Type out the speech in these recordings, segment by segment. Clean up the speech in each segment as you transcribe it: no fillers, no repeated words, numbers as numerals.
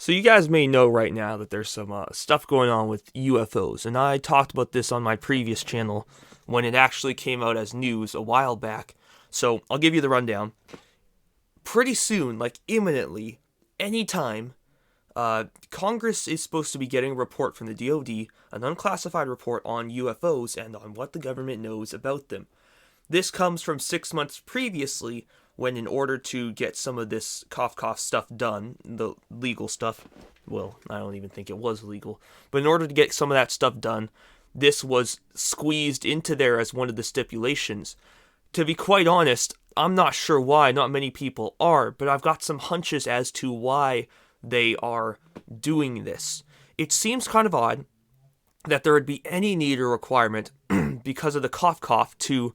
So you guys may know right now that there's some stuff going on with UFOs, and I talked about this on my previous channel when it actually came out as news a while back. So I'll give you the rundown. Pretty soon, like imminently, anytime, Congress is supposed to be getting a report from the DoD, an unclassified report on UFOs and on what the government knows about them. This comes from 6 months previously, when in order to get some of this cough stuff done, the legal stuff, well, I don't even think it was legal, but in order to get some of that stuff done, this was squeezed into there as one of the stipulations. To be quite honest, I'm not sure why, not many people are, but I've got some hunches as to why they are doing this. It seems kind of odd that there would be any need or requirement because of the cough to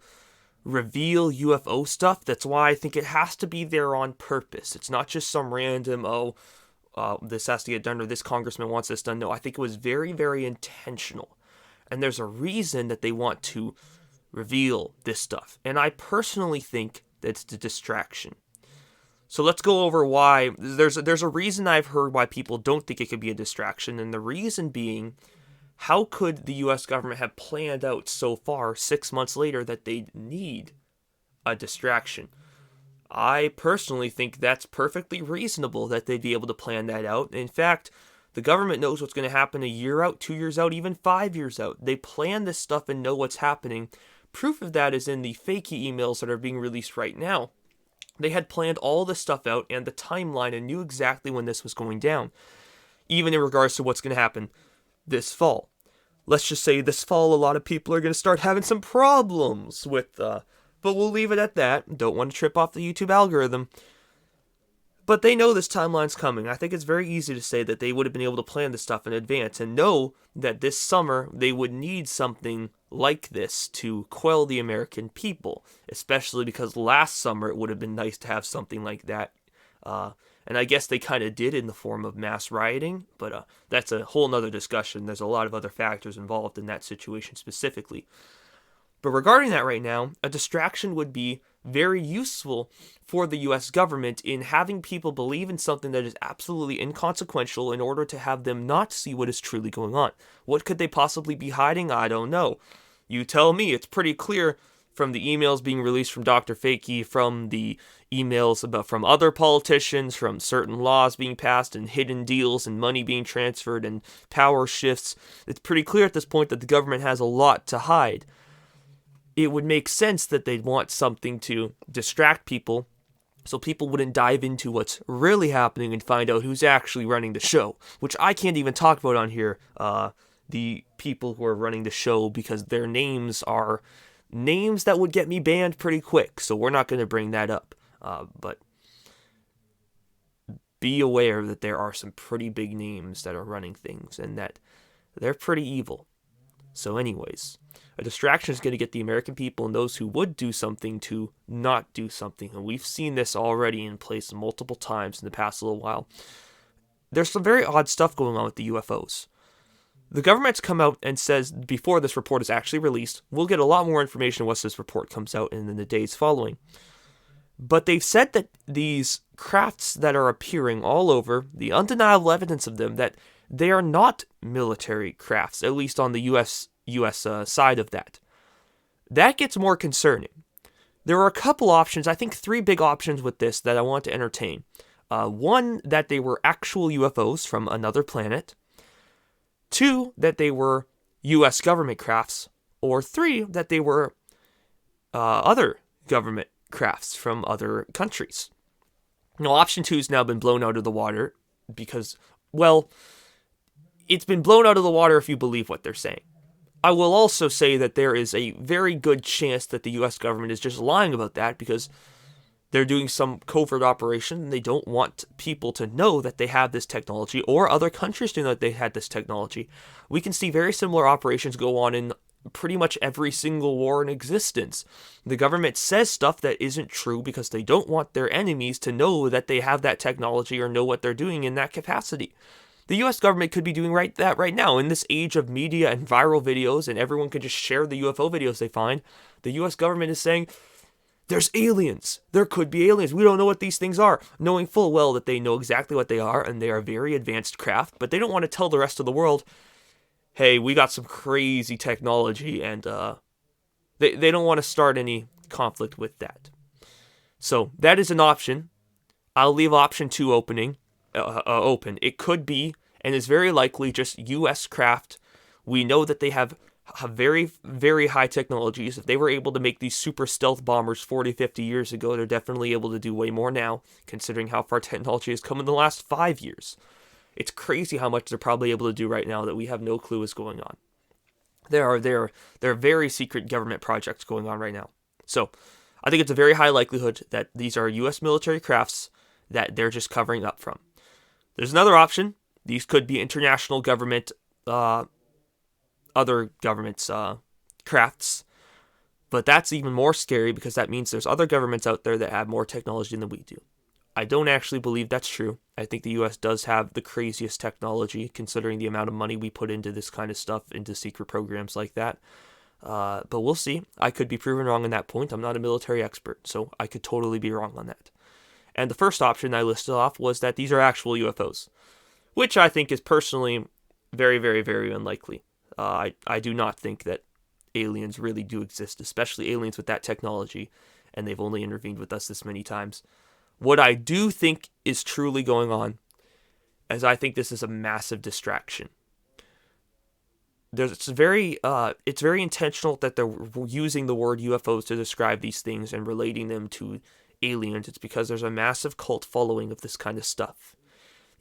reveal UFO stuff. That's why I think it has to be there on purpose. It's not just some random, this has to get done or this congressman wants this done. No, I think it was very, very intentional. And there's a reason that they want to reveal this stuff. And I personally think that it's a distraction. So let's go over why. There's a reason I've heard why people don't think it could be a distraction. And the reason being, how could the U.S. government have planned out so far, 6 months later, that they need a distraction? I personally think that's perfectly reasonable that they'd be able to plan that out. In fact, the government knows what's going to happen a year out, 2 years out, even 5 years out. They plan this stuff and know what's happening. Proof of that is in the fakey emails that are being released right now. They had planned all this stuff out and the timeline and knew exactly when this was going down, even in regards to what's going to happen this fall. Let's just say this fall a lot of people are going to start having some problems with, but we'll leave it at that. Don't want to trip off the YouTube algorithm. But they know this timeline's coming. I think it's very easy to say that they would have been able to plan this stuff in advance and know that this summer they would need something like this to quell the American people, especially because last summer it would have been nice to have something like that. And I guess they kind of did in the form of mass rioting, but that's a whole nother discussion. There's a lot of other factors involved in that situation specifically. But regarding that right now, a distraction would be very useful for the U.S. government in having people believe in something that is absolutely inconsequential in order to have them not see what is truly going on. What could they possibly be hiding? I don't know. You tell me. It's pretty clear from the emails being released from Dr. Fakey, from the emails from other politicians, from certain laws being passed and hidden deals and money being transferred and power shifts. It's pretty clear at this point that the government has a lot to hide. It would make sense that they'd want something to distract people so people wouldn't dive into what's really happening and find out who's actually running the show, which I can't even talk about on here, the people who are running the show, because their names are names that would get me banned pretty quick, so we're not going to bring that up. But be aware that there are some pretty big names that are running things and that they're pretty evil. So anyways, a distraction is going to get the American people and those who would do something to not do something. And we've seen this already in place multiple times in the past little while. There's some very odd stuff going on with the UFOs. The government's come out and says, before this report is actually released, we'll get a lot more information once this report comes out and in the days following. But they've said that these crafts that are appearing all over, the undeniable evidence of them, that they are not military crafts, at least on the U.S. Side of that. That gets more concerning. There are a couple options, I think 3 big options with this that I want to entertain. One, that they were actual UFOs from another planet. 2, that they were U.S. government crafts. Or 3, that they were other government crafts from other countries. Now, option 2 has now been blown out of the water because, well, it's been blown out of the water if you believe what they're saying. I will also say that there is a very good chance that the U.S. government is just lying about that because they're doing some covert operation and they don't want people to know that they have this technology or other countries to know that they had this technology. We can see very similar operations go on in pretty much every single war in existence. The government says stuff that isn't true because they don't want their enemies to know that they have that technology or know what they're doing in that capacity. The U.S. government could be doing that right now. In this age of media and viral videos and everyone can just share the UFO videos they find, the U.S. government is saying, there's aliens. There could be aliens. We don't know what these things are. Knowing full well that they know exactly what they are and they are very advanced craft, but they don't want to tell the rest of the world, hey, we got some crazy technology, and they don't want to start any conflict with that. So that is an option. I'll leave option 2 open. It could be, and is very likely, just U.S. craft. We know that they have very, very high technologies. If they were able to make these super stealth bombers 40, 50 years ago, they're definitely able to do way more now, considering how far technology has come in the last 5 years. It's crazy how much they're probably able to do right now that we have no clue is going on. There are very secret government projects going on right now. So I think it's a very high likelihood that these are U.S. military crafts that they're just covering up from. There's another option. These could be international government, other governments' crafts. But that's even more scary because that means there's other governments out there that have more technology than we do. I don't actually believe that's true. I think the U.S. does have the craziest technology, considering the amount of money we put into this kind of stuff, into secret programs like that. But we'll see. I could be proven wrong on that point. I'm not a military expert, so I could totally be wrong on that. And the first option I listed off was that these are actual UFOs, which I think is personally very, very, very unlikely. I do not think that aliens really do exist, especially aliens with that technology, and they've only intervened with us this many times. What I do think is truly going on is I think this is a massive distraction. It's very intentional that they're using the word UFOs to describe these things and relating them to aliens. It's because there's a massive cult following of this kind of stuff.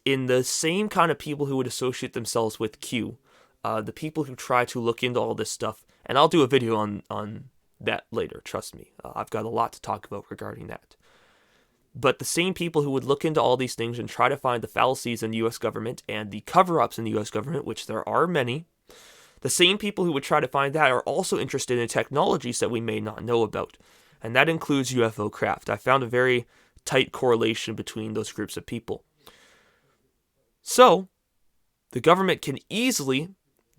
In the same kind of people who would associate themselves with Q, the people who try to look into all this stuff, and I'll do a video on that later, trust me. I've got a lot to talk about regarding that. But the same people who would look into all these things and try to find the fallacies in the U.S. government and the cover-ups in the U.S. government, which there are many, the same people who would try to find that are also interested in technologies that we may not know about. And that includes UFO craft. I found a very tight correlation between those groups of people. So, the government can easily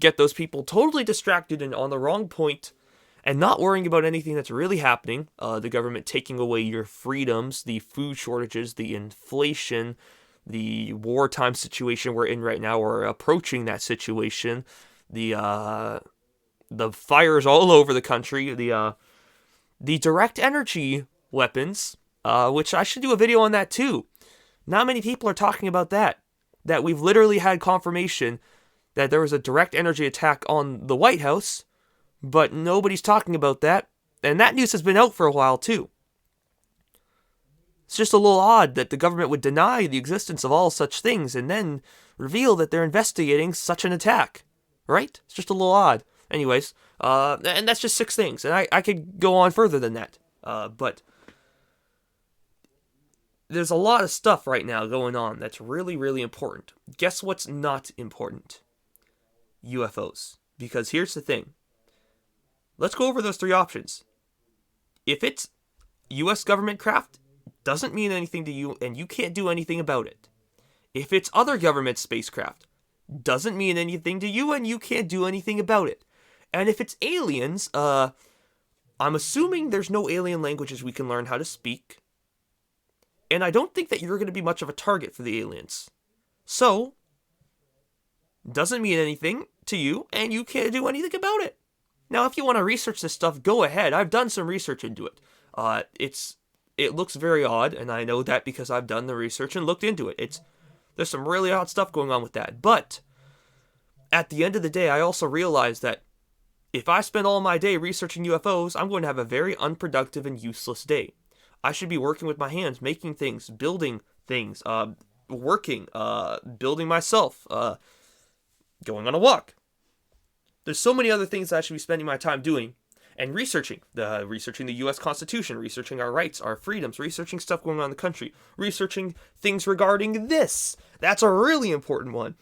get those people totally distracted and on the wrong point and not worrying about anything that's really happening. The government taking away your freedoms, the food shortages, the inflation, the wartime situation we're in right now, or approaching that situation, the fires all over the country, the direct energy weapons, which I should do a video on that too. Not many people are talking about that we've literally had confirmation that there was a direct energy attack on the White House, but nobody's talking about that, and that news has been out for a while too. It's just a little odd that the government would deny the existence of all such things and then reveal that they're investigating such an attack, right? It's just a little odd. Anyways, and that's just 6 things, and I could go on further than that, but there's a lot of stuff right now going on that's really, really important. Guess what's not important? UFOs. Because here's the thing. Let's go over those 3 options. If it's U.S. government craft, doesn't mean anything to you, and you can't do anything about it. If it's other government spacecraft, doesn't mean anything to you, and you can't do anything about it. And if it's aliens, I'm assuming there's no alien languages we can learn how to speak. And I don't think that you're going to be much of a target for the aliens. So, doesn't mean anything to you, and you can't do anything about it. Now, if you want to research this stuff, go ahead. I've done some research into it. It looks very odd, and I know that because I've done the research and looked into it. There's some really odd stuff going on with that. But at the end of the day, I also realize that if I spend all my day researching UFOs, I'm going to have a very unproductive and useless day. I should be working with my hands, making things, building things, working, building myself, going on a walk. There's so many other things that I should be spending my time doing and researching. Researching the U.S. Constitution, researching our rights, our freedoms, researching stuff going on in the country, researching things regarding this. That's a really important one.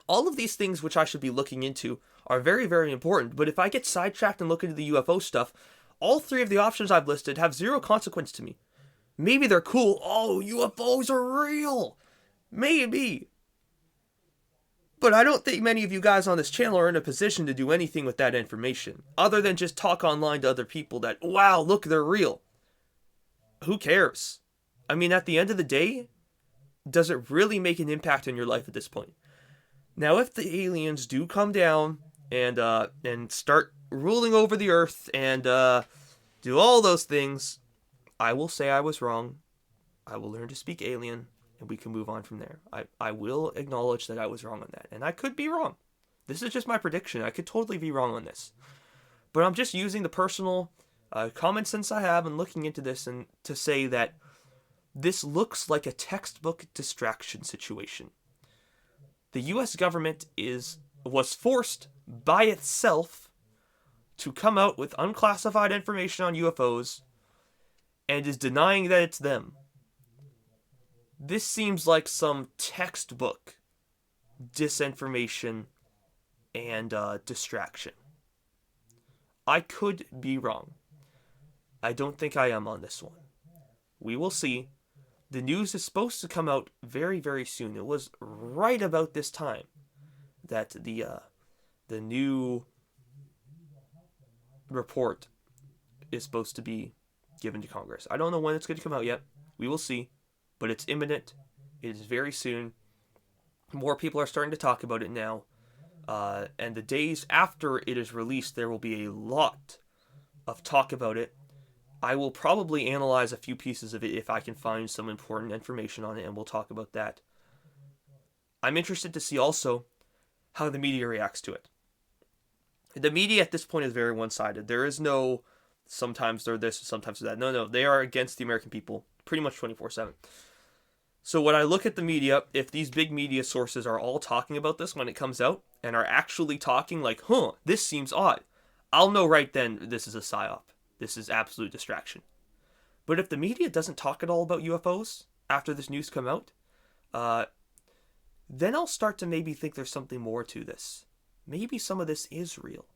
All of these things which I should be looking into are very, very important. But if I get sidetracked and look into the UFO stuff, all 3 of the options I've listed have 0 consequence to me. Maybe they're cool. Oh, UFOs are real. Maybe. But I don't think many of you guys on this channel are in a position to do anything with that information, other than just talk online to other people that, wow, look, they're real. who cares? I mean, at the end of the day, does it really make an impact on your life at this point? Now, if the aliens do come down and start ruling over the earth and do all those things, I will say I was wrong. I will learn to speak alien, and we can move on from there. I will acknowledge that I was wrong on that, and I could be wrong. This is just my prediction. I could totally be wrong on this. But I'm just using the personal common sense I have and looking into this and to say that this looks like a textbook distraction situation. The U.S. government was forced by itself to come out with unclassified information on UFOs and is denying that it's them. This seems like some textbook disinformation and distraction. I could be wrong. I don't think I am on this one. We will see. The news is supposed to come out very, very soon. It was right about this time that the new report is supposed to be given to Congress. I don't know when it's going to come out yet. We will see. But it's imminent. It is very soon. More people are starting to talk about it now. And the days after it is released, there will be a lot of talk about it. I will probably analyze a few pieces of it if I can find some important information on it, and we'll talk about that. I'm interested to see also how the media reacts to it. The media at this point is very one-sided. There is no sometimes they're this, sometimes they're that. No, they are against the American people pretty much 24/7. So when I look at the media, if these big media sources are all talking about this when it comes out and are actually talking like, this seems odd, I'll know right then this is a psyop. This is absolute distraction. But if the media doesn't talk at all about UFOs after this news come out, then I'll start to maybe think there's something more to this. Maybe some of this is real.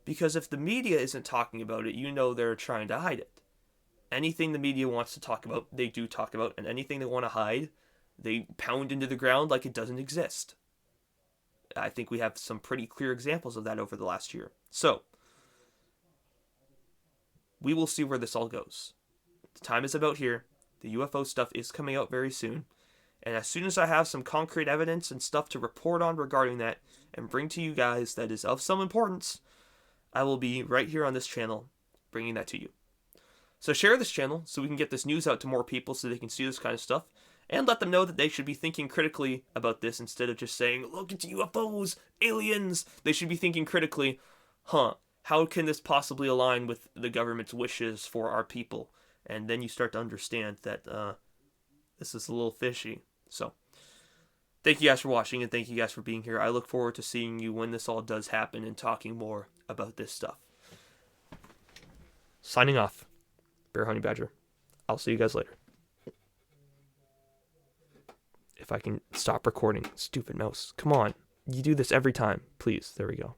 Because if the media isn't talking about it, you know they're trying to hide it. Anything the media wants to talk about, they do talk about, and anything they want to hide, they pound into the ground like it doesn't exist. I think we have some pretty clear examples of that over the last year. So, we will see where this all goes. The time is about here. The UFO stuff is coming out very soon. And as soon as I have some concrete evidence and stuff to report on regarding that and bring to you guys that is of some importance, I will be right here on this channel bringing that to you. So share this channel so we can get this news out to more people so they can see this kind of stuff and let them know that they should be thinking critically about this instead of just saying, look, it's UFOs, aliens. They should be thinking critically, how can this possibly align with the government's wishes for our people? And then you start to understand that this is a little fishy. So, thank you guys for watching and thank you guys for being here. I look forward to seeing you when this all does happen and talking more about this stuff. Signing off, BrerHoneybadger. I'll see you guys later. If I can stop recording, stupid mouse. Come on. You do this every time. Please. There we go.